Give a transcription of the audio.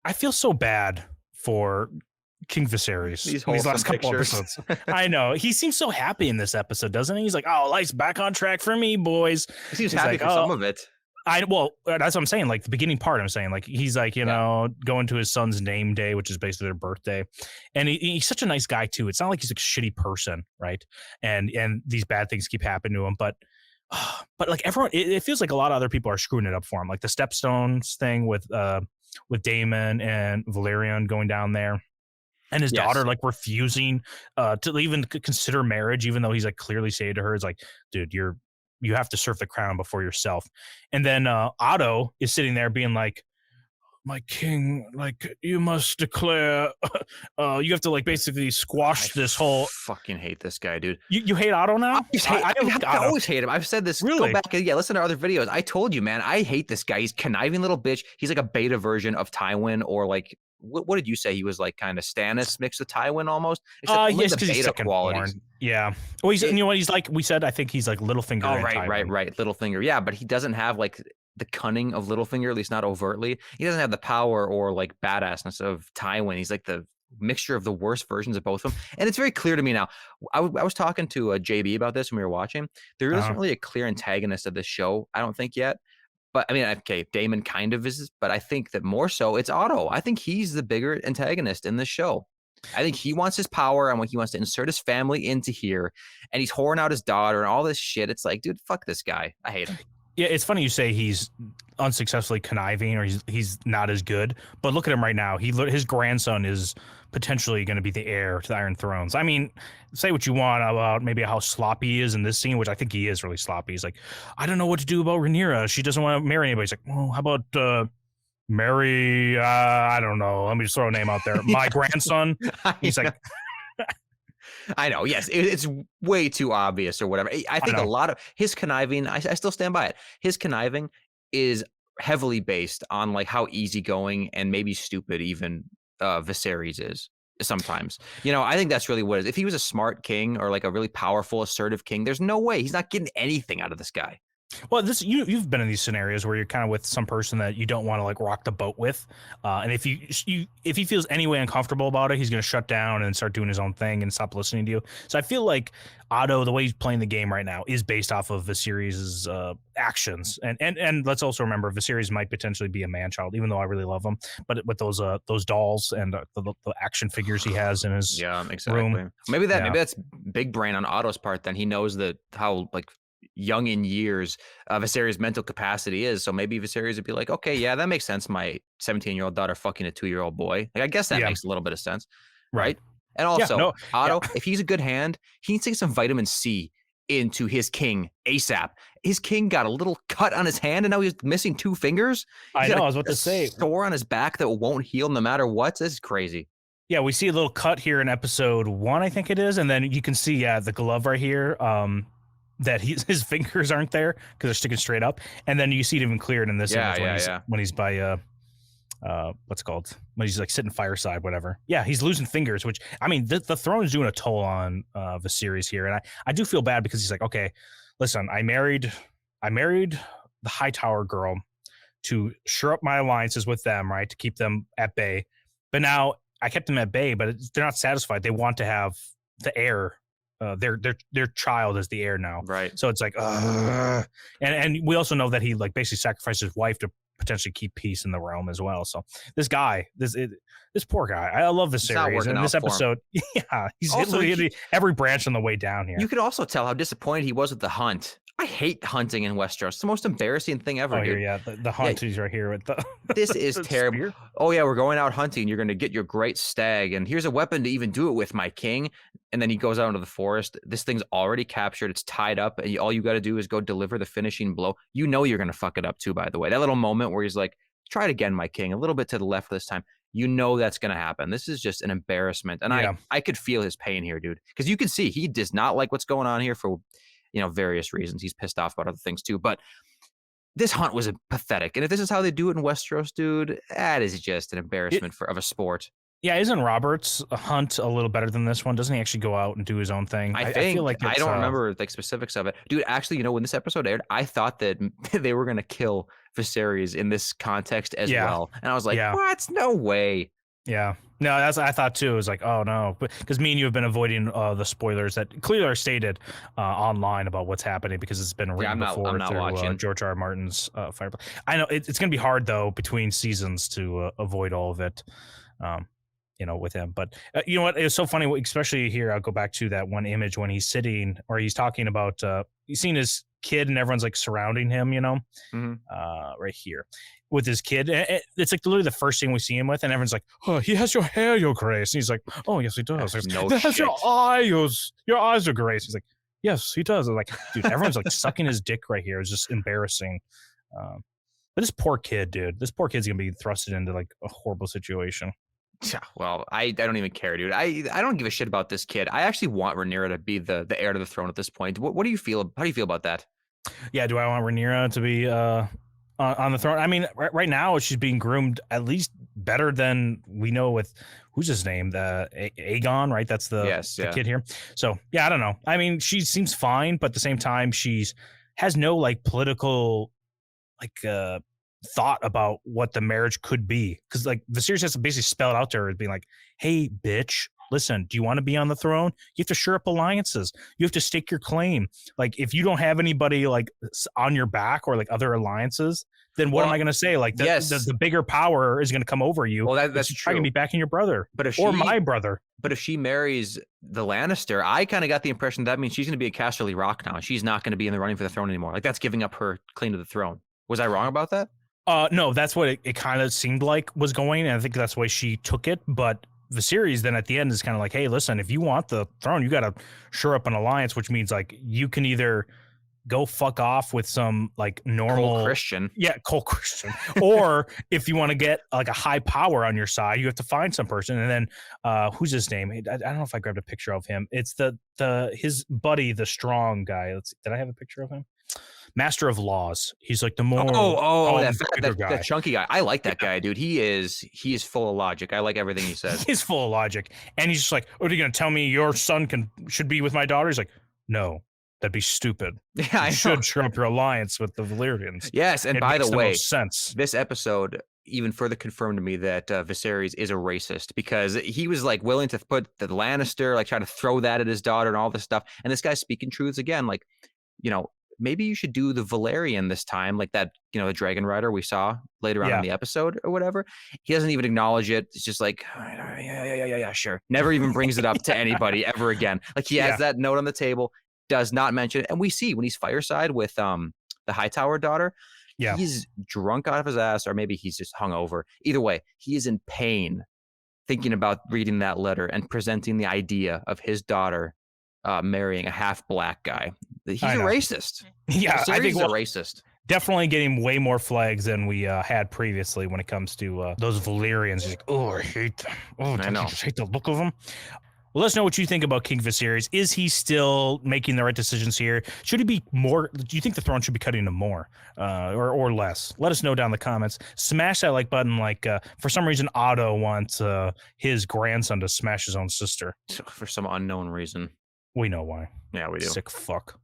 I feel so bad for King Viserys These in these wholesome last couple pictures. episodes. I know he seems so happy in this episode, doesn't he? He's like, "Oh, life's back on track for me, boys." He seems He's happy like, for "Oh, some of it. that's what I'm saying. Like the beginning part, I'm saying like he's like going to his son's name day, which is basically their birthday, and he's such a nice guy too. It's not like he's a shitty person, right? And these bad things keep happening to him, but like everyone, it feels like a lot of other people are screwing it up for him. Like the Stepstones thing with Damon and Valerian going down there. And his daughter like refusing to even consider marriage, even though he's like clearly saying to her, "It's like, dude, you have to serve the crown before yourself." And then Otto is sitting there being like, "My king, like you must declare, you have to like basically squash this whole." Fucking hate this guy, dude. You hate Otto now? I always hate him. I've said this. Really? Go back and listen to other videos. I told you, man. I hate this guy. He's conniving little bitch. He's like a beta version of Tywin, or like what did you say? He was like kind of Stannis mixed with Tywin almost. Yes, because he's second born. Yeah. Well, you know what he's like? We said I think he's like Littlefinger. Oh, right. Littlefinger. Yeah, but he doesn't have like the cunning of Littlefinger, at least not overtly. He doesn't have the power or like badassness of Tywin. He's like the mixture of the worst versions of both of them. And it's very clear to me now. I was talking to JB about this when we were watching. There isn't really a clear antagonist of this show, I don't think yet. But I mean, okay, Damon kind of is, but I think that more so it's Otto. I think he's the bigger antagonist in this show. I think he wants his power and he wants to insert his family into here, and he's whoring out his daughter and all this shit. It's like, dude, fuck this guy. I hate him. Yeah, it's funny you say he's unsuccessfully conniving or he's not as good, but look at him right now. His grandson is potentially going to be the heir to the Iron Thrones. I mean, say what you want about maybe how sloppy he is in this scene, which I think he is really sloppy. He's like, I don't know what to do about Rhaenyra. She doesn't want to marry anybody. He's like, well, how about Mary? I don't know. Let me just throw a name out there. My grandson. He's like. I know, yes, it's way too obvious or whatever. I think a lot of his conniving, I still stand by it. His conniving is heavily based on like how easygoing and maybe stupid even Viserys is sometimes. You know, I think that's really what it is. If he was a smart king or like a really powerful, assertive king, there's no way he's not getting anything out of this guy. Well, you've been in these scenarios where you're kind of with some person that you don't want to like rock the boat with, and if he feels any way uncomfortable about it, he's going to shut down and start doing his own thing and stop listening to you. So I feel like Otto, the way he's playing the game right now, is based off of Viserys' actions, and let's also remember Viserys might potentially be a man child, even though I really love him. But with those dolls and the action figures he has in his room, maybe that's big brain on Otto's part. Then he knows that how like young in years Viserys' mental capacity is, so maybe Viserys would be like, okay, yeah, that makes sense, my 17-year-old daughter fucking a 2-year-old boy. Like, I guess that makes a little bit of sense, right? And also Otto, if he's a good hand, he needs to get some vitamin C into his king ASAP. His king got a little cut on his hand and now he's missing 2 fingers. I was about to say, sore on his back that won't heal no matter what. This is crazy. Yeah, we see a little cut here in episode 1, I think it is, and then you can see the glove right here, that his fingers aren't there because they're sticking straight up, and then you see it even clearer in this image when he's by what's it called, when he's like sitting fireside, whatever. Yeah, he's losing fingers, which I mean the throne is doing a toll on Viserys here, and I do feel bad because he's like, okay, listen, I married the Hightower girl to shore up my alliances with them, right, to keep them at bay, but now I kept them at bay, but they're not satisfied. They want to have the heir. Their child is the heir now, right? So it's like, and we also know that he like basically sacrificed his wife to potentially keep peace in the realm as well. So this guy, this poor guy, I love this series and this episode. Yeah, he's hitting every branch on the way down here. You could also tell how disappointed he was with the hunt. I hate hunting in Westeros. It's the most embarrassing thing ever. Dude. Yeah, the hunt is right here with the. This is terrible. Spear. Oh yeah, we're going out hunting. You're going to get your great stag, and here's a weapon to even do it with, my king. And then he goes out into the forest. This thing's already captured. It's tied up, and all you got to do is go deliver the finishing blow. You know you're going to fuck it up too. By the way, that little moment where he's like, "Try it again, my king." A little bit to the left this time. You know that's going to happen. This is just an embarrassment, and I could feel his pain here, dude, because you can see he does not like what's going on here for. Various reasons. He's pissed off about other things too, but this hunt was pathetic. And if this is how they do it in Westeros, dude, that is just an embarrassment of a sport. Yeah, isn't Robert's hunt a little better than this one? Doesn't he actually go out and do his own thing? I feel like I don't remember like specifics of it. Dude, actually, when this episode aired, I thought that they were going to kill Viserys in this context as Yeah. well. And I was like, Yeah. what? No way. Yeah. No, that's I thought too. It was like, oh no, because me and you have been avoiding the spoilers that clearly are stated online about what's happening because it's been Yeah, written I'm before not through watching. George R. R. Martin's Fireplace. I know it's going to be hard though between seasons to avoid all of it, um, with him. But you know what? It was so funny, especially here. I'll go back to that one image when he's sitting or he's talking about he's seen his kid and everyone's like surrounding him, Mhm. right here with his kid. It's like literally the first thing we see him with, and everyone's like, "Oh, he has your hair, your grace." And he's like, "Oh, yes, he does." He goes, No "He has shit. your eyes, your grace." He's like, "Yes, he does." I'm like, dude, everyone's like sucking his dick right here. It's just embarrassing. But this poor kid, dude, this poor kid's gonna be thrusted into like a horrible situation. Yeah, well, I don't even care, dude. I don't give a shit about this kid. I actually want Rhaenyra to be the heir to the throne at this point. What do you feel? How do you feel about that? Yeah, do I want Rhaenyra to be on the throne? I mean, right now she's being groomed at least better than we know with who's his name, the Aegon, right? That's the Yes, yeah. kid here. So yeah, I don't know. I mean, she seems fine, but at the same time, she's has no like political like thought about what the marriage could be because like the series has to basically spell it out to her as being like, hey bitch, listen, do you want to be on the throne? You have to shore up alliances, you have to stake your claim. Like if you don't have anybody like on your back or like other alliances, then what Well, am I going to say? Like yes. the bigger power is going to come over you. Well, that's She's true. probably going to be backing your brother But if or she, my brother. But if she marries the Lannister, I kind of got the impression that means she's going to be a Casterly Rock now. She's not going to be in the running for the throne anymore. Like that's giving up her claim to the throne. Was I wrong about that? No, that's what it kind of seemed like was going, and I think that's the way she took it. But the series then at the end is kind of like, hey, listen, if you want the throne, you got to shore up an alliance, which means like you can either go fuck off with some like normal Cole Christian. Yeah, Cole Christian. Or if you want to get like a high power on your side, you have to find some person. And then who's his name? I don't know if I grabbed a picture of him. It's the his buddy, the strong guy. Did I have a picture of him? Master of Laws. He's like the more That chunky guy. I like that guy, dude. He is full of logic. I like everything he says. He's full of logic, and he's just like, "What are you gonna tell me? Your son should be with my daughter?" He's like, "No, that'd be stupid. Yeah, you should shore up your alliance with the Valyrians." Yes, and by the way, sense. This episode even further confirmed to me that Viserys is a racist because he was like willing to put the Lannister, like try to throw that at his daughter and all this stuff. And this guy's speaking truths again, like, maybe you should do the Valerian this time, like that, the dragon rider we saw later on in the episode or whatever. He doesn't even acknowledge it. It's just like, yeah, sure. Never even brings it up to anybody ever again. Like he has that note on the table, does not mention it. And we see when he's fireside with the Hightower daughter, he's drunk out of his ass, or maybe he's just hungover. Either way, he is in pain thinking about reading that letter and presenting the idea of his daughter marrying a half-black guy. He's a racist. Yeah, I think he's a racist. Definitely getting way more flags than we had previously when it comes to those Valyrians. He's like, oh, I hate them. Oh, I just hate the look of them. Well, let us know what you think about King Viserys. Is he still making the right decisions here? Should he be more? Do you think the throne should be cutting him more or less? Let us know down in the comments. Smash that like button. Like for some reason, Otto wants his grandson to smash his own sister. For some unknown reason. We know why. Yeah, we do. Sick fuck.